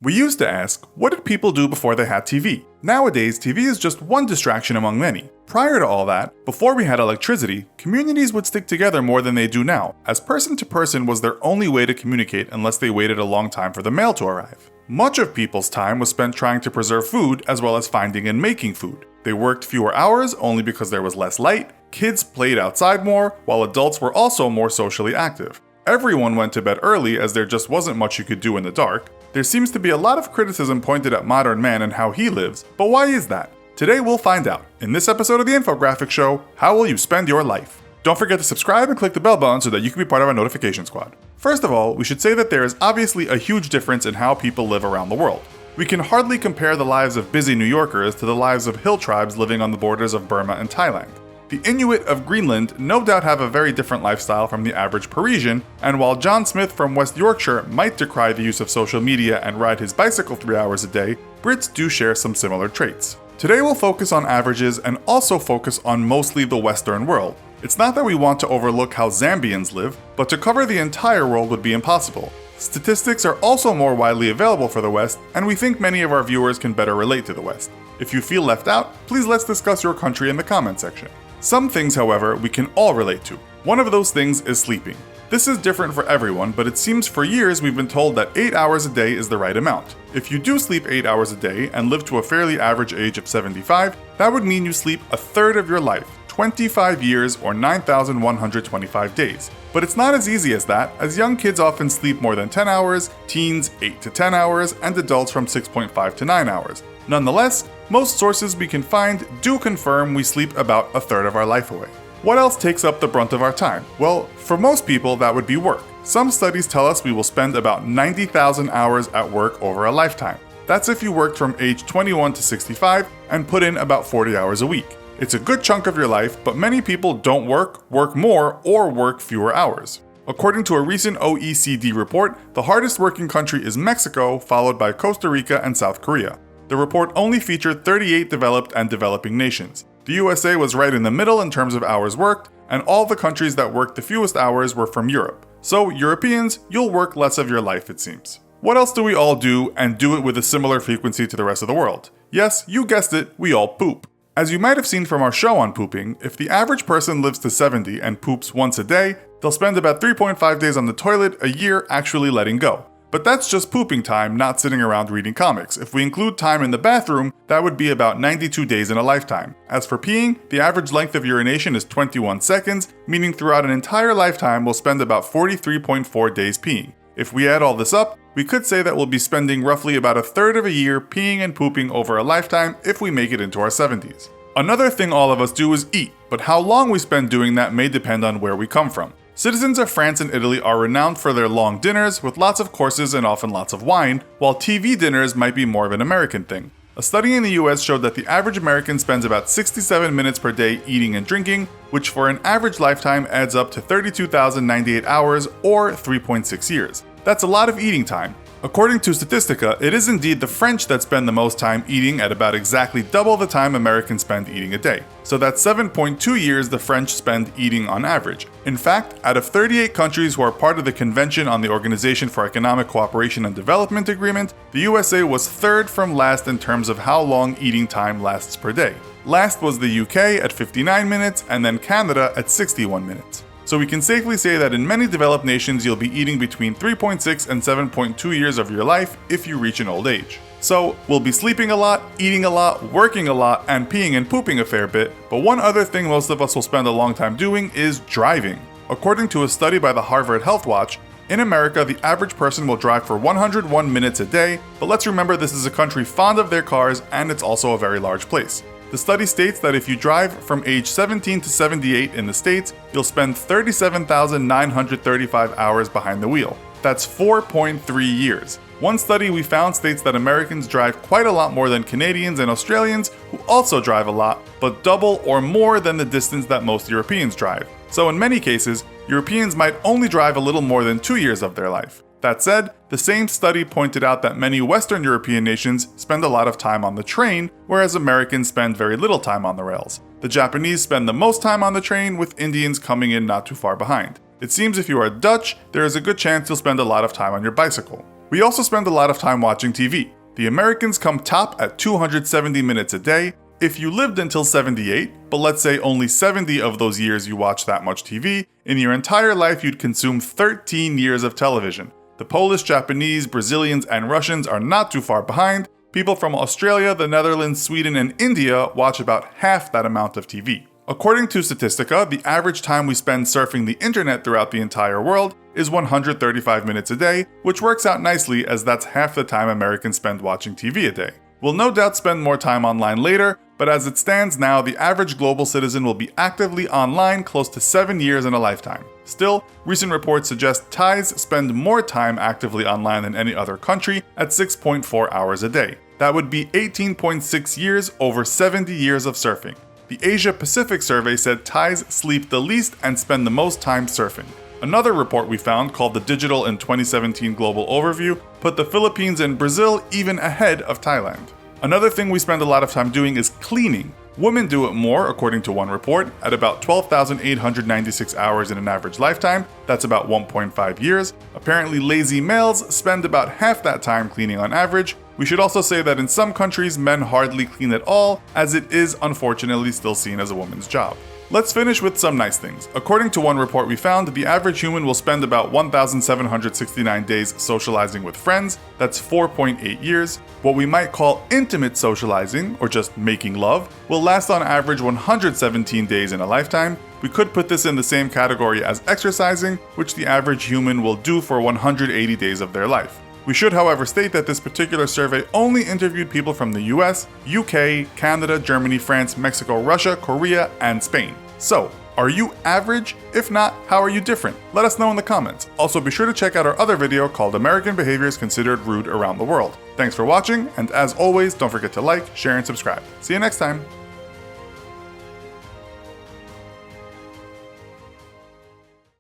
We used to ask, what did people do before they had TV? Nowadays, TV is just one distraction among many. Prior to all that, before we had electricity, communities would stick together more than they do now, as person to person was their only way to communicate unless they waited a long time for the mail to arrive. Much of people's time was spent trying to preserve food as well as finding and making food. They worked fewer hours only because there was less light, kids played outside more, while adults were also more socially active. Everyone went to bed early as there just wasn't much you could do in the dark. There seems to be a lot of criticism pointed at modern man and how he lives, but why is that? Today we'll find out. In this episode of the Infographics Show, how will you spend your life? Don't forget to subscribe and click the bell button so that you can be part of our notification squad. First of all, we should say that there is obviously a huge difference in how people live around the world. We can hardly compare the lives of busy New Yorkers to the lives of hill tribes living on the borders of Burma and Thailand. The Inuit of Greenland no doubt have a very different lifestyle from the average Parisian, and while John Smith from West Yorkshire might decry the use of social media and ride his bicycle 3 hours a day, Brits do share some similar traits. Today we'll focus on averages and also focus on mostly the Western world. It's not that we want to overlook how Zambians live, but to cover the entire world would be impossible. Statistics are also more widely available for the West, and we think many of our viewers can better relate to the West. If you feel left out, please let's discuss your country in the comment section. Some things, however, we can all relate to. One of those things is sleeping. This is different for everyone, but it seems for years we've been told that 8 hours a day is the right amount. If you do sleep 8 hours a day and live to a fairly average age of 75, that would mean you sleep a third of your life, 25 years or 9,125 days. But it's not as easy as that, as young kids often sleep more than 10 hours, teens 8 to 10 hours, and adults from 6.5 to 9 hours. Nonetheless, most sources we can find do confirm we sleep about a third of our life away. What else takes up the brunt of our time? Well, for most people that would be work. Some studies tell us we will spend about 90,000 hours at work over a lifetime. That's if you worked from age 21 to 65 and put in about 40 hours a week. It's a good chunk of your life, but many people don't work more, or work fewer hours. According to a recent OECD report, the hardest working country is Mexico, followed by Costa Rica and South Korea. The report only featured 38 developed and developing nations. The USA was right in the middle in terms of hours worked, and all the countries that worked the fewest hours were from Europe. So, Europeans, you'll work less of your life, it seems. What else do we all do, and do it with a similar frequency to the rest of the world? Yes, you guessed it, we all poop. As you might have seen from our show on pooping, if the average person lives to 70 and poops once a day, they'll spend about 3.5 days on the toilet a year actually letting go. But that's just pooping time, not sitting around reading comics. If we include time in the bathroom, that would be about 92 days in a lifetime. As for peeing, the average length of urination is 21 seconds, meaning throughout an entire lifetime we'll spend about 43.4 days peeing. If we add all this up, we could say that we'll be spending roughly about a third of a year peeing and pooping over a lifetime if we make it into our 70s. Another thing all of us do is eat, but how long we spend doing that may depend on where we come from. Citizens of France and Italy are renowned for their long dinners with lots of courses and often lots of wine, while TV dinners might be more of an American thing. A study in the US showed that the average American spends about 67 minutes per day eating and drinking, which for an average lifetime adds up to 32,098 hours or 3.6 years. That's a lot of eating time. According to Statistica, it is indeed the French that spend the most time eating at about exactly double the time Americans spend eating a day. So that's 7.2 years the French spend eating on average. In fact, out of 38 countries who are part of the Convention on the Organization for Economic Cooperation and Development Agreement, the USA was third from last in terms of how long eating time lasts per day. Last was the UK at 59 minutes and then Canada at 61 minutes. So we can safely say that in many developed nations you'll be eating between 3.6 and 7.2 years of your life if you reach an old age. So we'll be sleeping a lot, eating a lot, working a lot, and peeing and pooping a fair bit, but one other thing most of us will spend a long time doing is driving. According to a study by the Harvard Health Watch, in America the average person will drive for 101 minutes a day, but let's remember this is a country fond of their cars and it's also a very large place. The study states that if you drive from age 17 to 78 in the States, you'll spend 37,935 hours behind the wheel. That's 4.3 years. One study we found states that Americans drive quite a lot more than Canadians and Australians, who also drive a lot, but double or more than the distance that most Europeans drive. So in many cases, Europeans might only drive a little more than 2 years of their life. That said, the same study pointed out that many Western European nations spend a lot of time on the train, whereas Americans spend very little time on the rails. The Japanese spend the most time on the train, with Indians coming in not too far behind. It seems if you are Dutch, there is a good chance you'll spend a lot of time on your bicycle. We also spend a lot of time watching TV. The Americans come top at 270 minutes a day. If you lived until 78, but let's say only 70 of those years you watched that much TV, in your entire life you'd consume 13 years of television. The Polish, Japanese, Brazilians, and Russians are not too far behind. People from Australia, the Netherlands, Sweden, and India watch about half that amount of TV. According to Statistica, the average time we spend surfing the internet throughout the entire world is 135 minutes a day, which works out nicely as that's half the time Americans spend watching TV a day. We'll no doubt spend more time online later, but as it stands now, the average global citizen will be actively online close to 7 years in a lifetime. Still, recent reports suggest Thais spend more time actively online than any other country at 6.4 hours a day. That would be 18.6 years over 70 years of surfing. The Asia Pacific survey said Thais sleep the least and spend the most time surfing. Another report we found, called the Digital in 2017 Global Overview, put the Philippines and Brazil even ahead of Thailand. Another thing we spend a lot of time doing is cleaning. Women do it more, according to one report, at about 12,896 hours in an average lifetime. That's about 1.5 years. Apparently, lazy males spend about half that time cleaning on average. We should also say that in some countries, men hardly clean at all, as it is unfortunately still seen as a woman's job. Let's finish with some nice things. According to one report we found, the average human will spend about 1,769 days socializing with friends. That's 4.8 years. What we might call intimate socializing, or just making love, will last on average 117 days in a lifetime. We could put this in the same category as exercising, which the average human will do for 180 days of their life. We should, however, state that this particular survey only interviewed people from the US, UK, Canada, Germany, France, Mexico, Russia, Korea, and Spain. So, are you average? If not, how are you different? Let us know in the comments. Also, be sure to check out our other video called American Behaviors Considered Rude Around the World. Thanks for watching, and as always, don't forget to like, share, and subscribe. See you next time!